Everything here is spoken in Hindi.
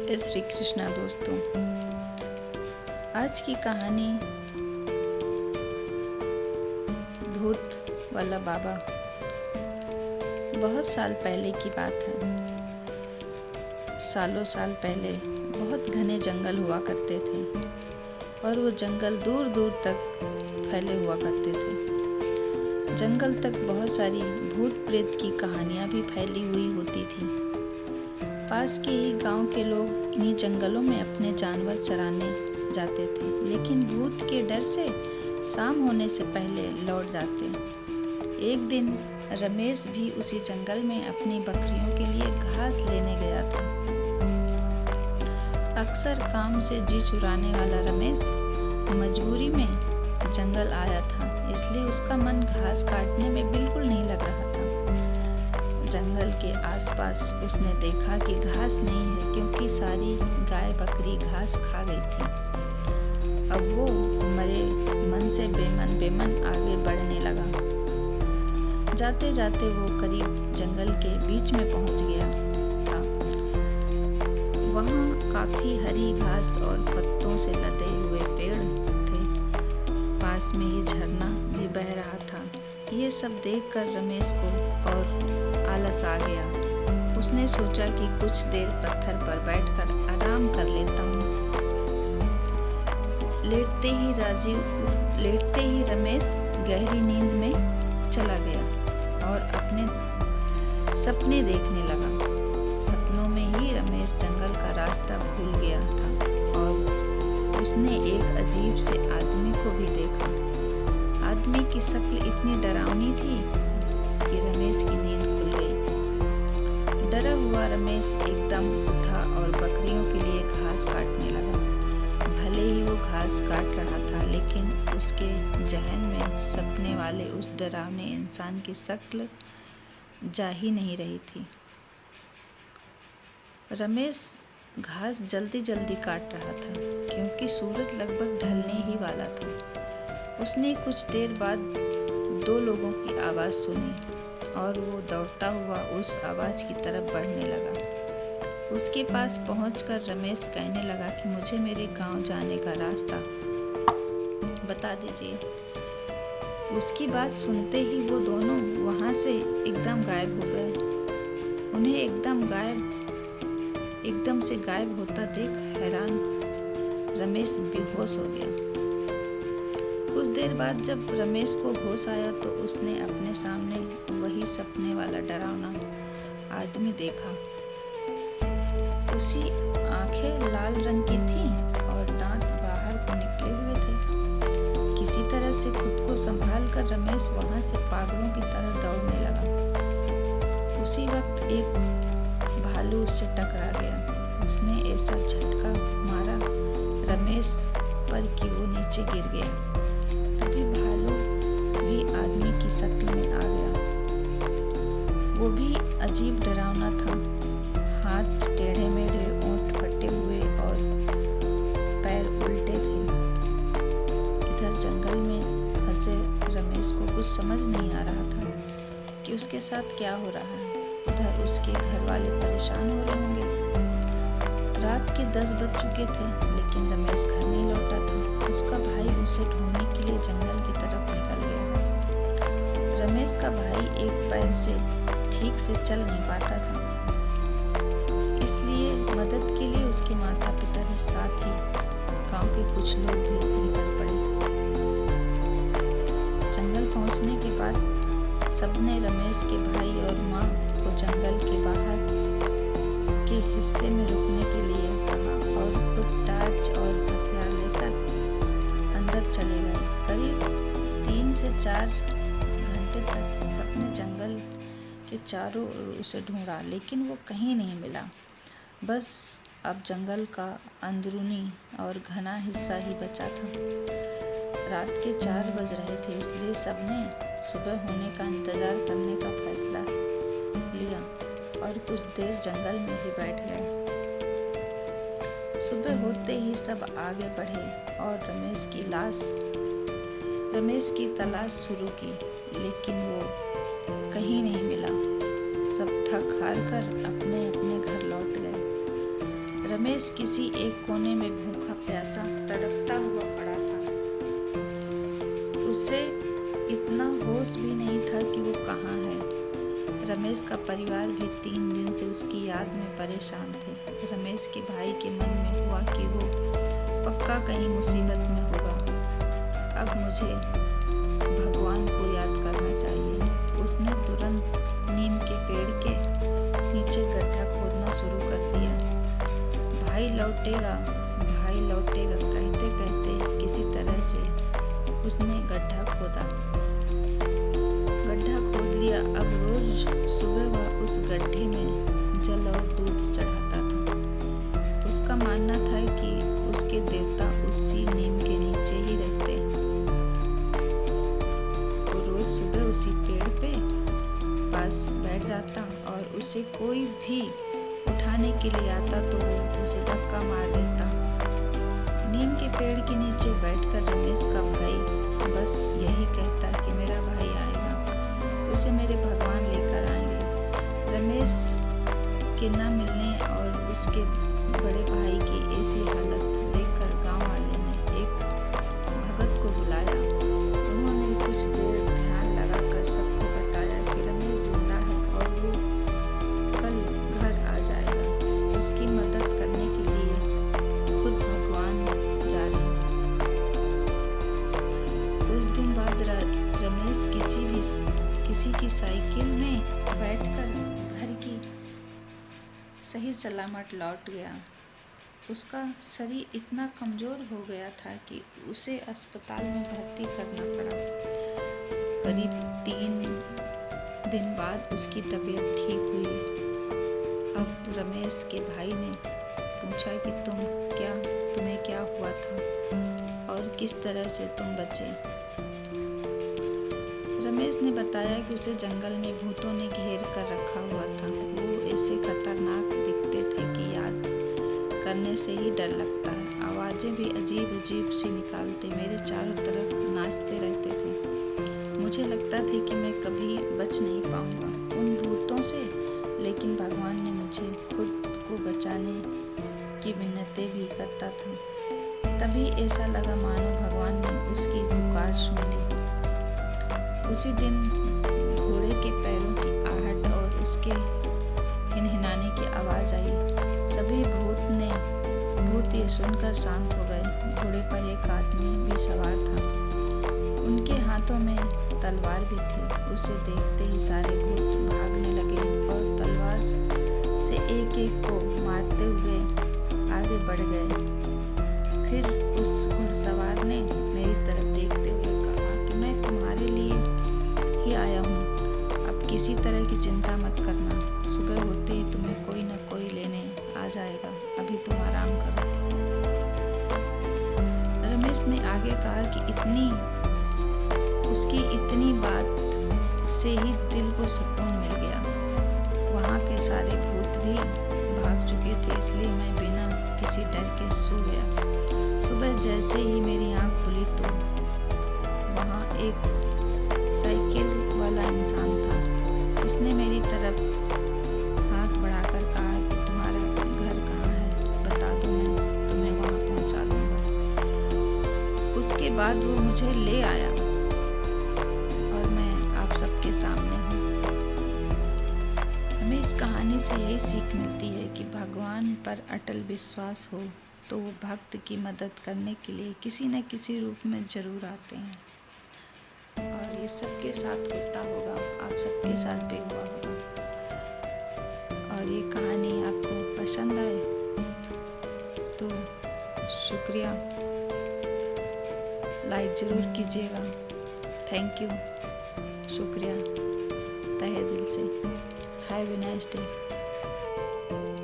जय श्री कृष्णा दोस्तों। आज की कहानी भूत वाला बाबा। बहुत साल पहले की बात है। सालों साल पहले बहुत घने जंगल हुआ करते थे और वो जंगल दूर दूर तक फैले हुआ करते थे। जंगल तक बहुत सारी भूत प्रेत की कहानियाँ भी फैली हुई होती थी। पास के ही गांव के लोग इन्हीं जंगलों में अपने जानवर चराने जाते थे, लेकिन भूत के डर से शाम होने से पहले लौट जाते। एक दिन रमेश भी उसी जंगल में अपनी बकरियों के लिए घास लेने गया था। अक्सर काम से जी चुराने वाला रमेश मजबूरी में जंगल आया था, इसलिए उसका मन घास काटने में बिल्कुल नहीं लग रहा था। जंगल के आसपास उसने देखा कि घास नहीं है, क्योंकि सारी गाय बकरी घास खा गई थी। अब वो मरे मन से बेमन आगे बढ़ने लगा। जाते जाते वो करीब जंगल के बीच में पहुंच गया था। वहाँ काफी हरी घास और पत्तों से लदे हुए पेड़ थे। पास में ही झरना भी बह रहा था। ये सब देखकर रमेश को और आलस आ गया। उसने सोचा कि कुछ देर पत्थर पर बैठकर आराम कर लेता हूँ। लेटते ही रमेश गहरी नींद में चला गया और अपने सपने देखने लगा। सपनों में ही रमेश जंगल का रास्ता भूल गया था और उसने एक अजीब से आदमी को भी देखा। आदमी की शक्ल इतनी डरावनी थी कि रमेश की नींद खुल गई। डरा हुआ रमेश एकदम उठा और बकरियों के लिए घास काटने लगा। भले ही वो घास काट रहा था, लेकिन उसके जहन में सपने वाले उस डरावने इंसान की शक्ल जा ही नहीं रही थी। रमेश घास जल्दी जल्दी काट रहा था, क्योंकि सूरज लगभग ढलने ही वाला था। उसने कुछ देर बाद दो लोगों की आवाज़ सुनी और वो दौड़ता हुआ उस आवाज़ की तरफ बढ़ने लगा। उसके पास पहुंचकर रमेश कहने लगा कि मुझे मेरे गांव जाने का रास्ता बता दीजिए। उसकी बात सुनते ही वो दोनों वहां से एकदम गायब हो गए। उन्हें एकदम से गायब होता देख हैरान रमेश बेहोश हो गया। कुछ देर बाद जब रमेश को होश आया तो उसने अपने सामने वही सपने वाला डरावना आदमी देखा। उसकी आंखें लाल रंग की थीं और दांत बाहर को निकले हुए थे। किसी तरह से खुद को संभाल कर रमेश वहां से पागलों की तरह दौड़ने लगा। उसी वक्त एक भालू उससे टकरा गया। उसने ऐसा झटका मारा रमेश पर कि वो नीचे गिर गया। तभी भालू भी आदमी की शक्ल में आ गया। वो भी अजीब डरावना था। हाथ टेढ़े मेढ़े, ओंठ फटे हुए और पैर उल्टे थे। इधर जंगल में फंसे रमेश को कुछ समझ नहीं आ रहा था कि उसके साथ क्या हो रहा है। उधर उसके घर वाले परेशान हो रहे होंगे। रात के 10 बज चुके थे, लेकिन रमेश घर नहीं लौटा था। उसका भाई उसे ढूंढने के लिए जंगल की तरफ निकल गया। रमेश का भाई एक पैर से ठीक से चल नहीं पाता था, इसलिए मदद के लिए उसके माता पिता के साथ ही गांव के कुछ लोग भी निकल पड़े। जंगल पहुंचने के बाद सबने रमेश के भाई और माँ को जंगल के बाहर के हिस्से में रुकने के लिए कहा और खुद टार्च और हथियार लेकर अंदर चले गए। करीब 3 से 4 घंटे तक सबने जंगल के चारों ओर उसे ढूंढा, लेकिन वो कहीं नहीं मिला। बस अब जंगल का अंदरूनी और घना हिस्सा ही बचा था। रात के 4 बज रहे थे, इसलिए सबने सुबह होने का इंतजार करने का फैसला लिया और कुछ देर जंगल में ही बैठ गए। सुबह होते ही सब आगे बढ़े और रमेश की तलाश शुरू की, लेकिन वो कहीं नहीं मिला। सब थक हार कर अपने अपने घर लौट गए। रमेश किसी एक कोने में भूखा प्यासा तड़पता हुआ पड़ा था। उसे इतना होश भी नहीं था कि वो कहाँ है। रमेश का परिवार भी 3 दिन से उसकी याद में परेशान थे। रमेश के भाई के मन में हुआ कि वो पक्का कहीं मुसीबत में होगा। अब मुझे भगवान को याद करना चाहिए। उसने तुरंत नीम के पेड़ के नीचे गड्ढा खोदना शुरू कर दिया। भाई लौटेगा कहते कहते किसी तरह से उसने गड्ढा खोद लिया। अब रोज सुबह वह उस गड्ढे में जल और दूध चढ़ाता था। उसका मानना था कि उसके देवता उसी नीम के नीचे ही रहते। वो रोज सुबह उसी पेड़ पे पास बैठ जाता और उसे कोई भी उठाने के लिए आता तो वो उसे धक्का मार देता। नीम के पेड़ के नीचे बैठकर रमेश का भाई बस यही कहता कि मेरा भाई आएगा, उसे मेरे भगवान लेकर आएंगे। रमेश के न मिलने और उसके बड़े भाई की ऐसी हालत देखकर गांव वाले ने एक भगत को बुलाया। उन्होंने कुछ देर ध्यान लगाकर सबको बताया कि रमेश जिंदा है और वो कल घर आ जाएगा। उसकी मदद करने के लिए खुद भगवान जा रहे हैं। कुछ दिन बाद रमेश किसी की साइकिल में बैठकर घर की सही सलामत लौट गया। उसका शरीर इतना कमज़ोर हो गया था कि उसे अस्पताल में भर्ती करना पड़ा। करीब 3 दिन बाद उसकी तबीयत ठीक हुई। अब रमेश के भाई ने पूछा कि तुम्हें क्या हुआ था और किस तरह से तुम बचे। रमेश ने बताया कि उसे जंगल में भूतों ने घेर कर रखा हुआ था। वो ऐसे खतरनाक दिखते थे कि याद करने से ही डर लगता है। आवाज़ें भी अजीब अजीब सी निकालते मेरे चारों तरफ नाचते रहते थे। मुझे लगता था कि मैं कभी बच नहीं पाऊंगा उन भूतों से, लेकिन भगवान ने मुझे खुद को बचाने की मिन्नतें भी करता था। तभी ऐसा लगा मानो भगवान ने उसकी पुकार सुन ली। उसी दिन घोड़े के पैरों की आहट और उसके हिनहिनाने की आवाज़ आई। सभी भूत ये सुनकर शांत हो गए। घोड़े पर एक आदमी भी सवार था। उनके हाथों में तलवार भी थी। उसे देखते ही सारे भूत भागने लगे और तलवार से एक एक को मारते हुए आगे बढ़ गए। फिर उस घुड़सवार ने मेरी तरफ देखते हुए कहा कि मैं तुम्हारे लिए ही आया हूँ। अब किसी तरह की चिंता मत करना। सुबह होते ही तुम्हें कोई न कोई लेने आ जाएगा। अभी तुम आराम करो। रमेश ने आगे कहा कि उसकी इतनी बात से ही दिल को सुकून मिल गया। वहाँ के सारे भूत भी भाग चुके थे, इसलिए मैं बिना किसी डर के सो गया। सुबह जैसे ही मेरी आँख खुली तो वहाँ एक साइकिल वाला इंसान था। उसने मेरी तरफ हाथ बढ़ाकर कहा कि तुम्हारा घर कहाँ है, बता दो, मैं तुम्हें वहाँ पहुँचा दूँगा। उसके बाद वो मुझे ले आया और मैं आप सबके सामने हूँ। हमें इस कहानी से यही सीख मिलती है कि भगवान पर अटल विश्वास हो तो वो भक्त की मदद करने के लिए किसी न किसी रूप में ज़रूर आते हैं। और ये सबके साथ होता होगा, आप सबके साथ भी हुआ होगा। और ये कहानी आपको पसंद आए तो शुक्रिया, लाइक ज़रूर कीजिएगा। थैंक यू, शुक्रिया तहे दिल से। Have a nice day.